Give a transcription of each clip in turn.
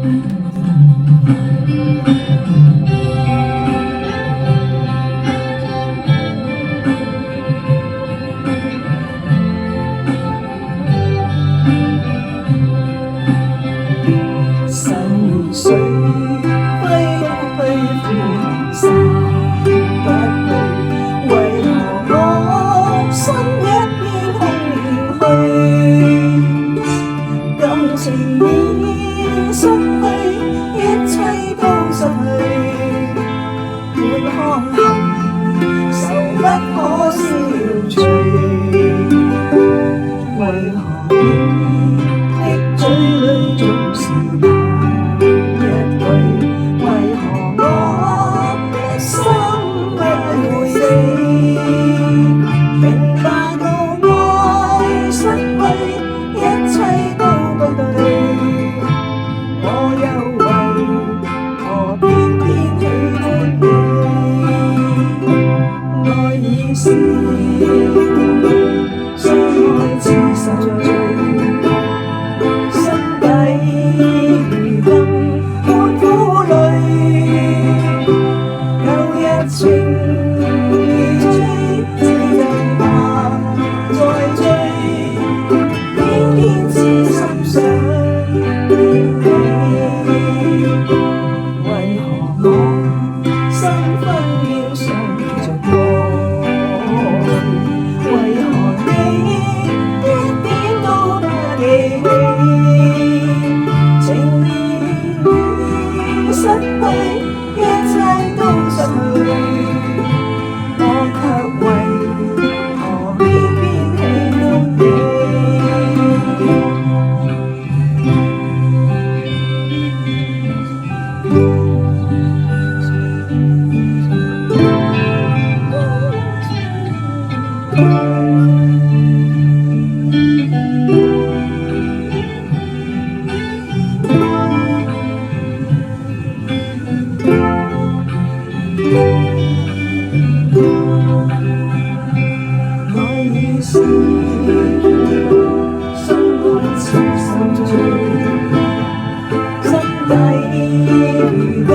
愁緒揮不去，負散不去，為何我心一片空虛？感情已失去，一切都失去，滿腔恨愁不可消除，為何你的嘴裡總是是相愛似受罪，心底如今滿苦淚，舊日情如醉，只能怕再追，偏偏痴心想念你，為何我心分秒想着過？失去，一切都失去，我卻為何偏偏喜歡你？愛已是相愛似受罪，心底如今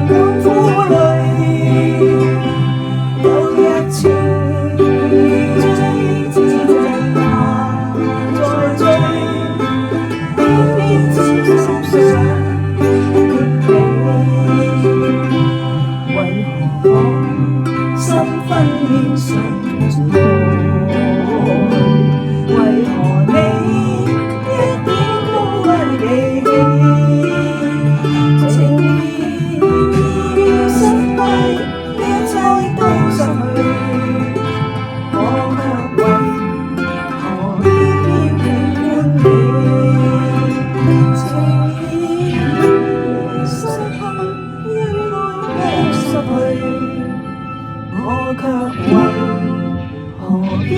滿苦淚，舊日情如醉，只剩下再追，偏偏痴心想念你，為何我心分秒想着為何你一點都不記起？情已失去，一切都失去，我卻為何偏偏喜歡你？情已失去，應該都失去，我卻為何偏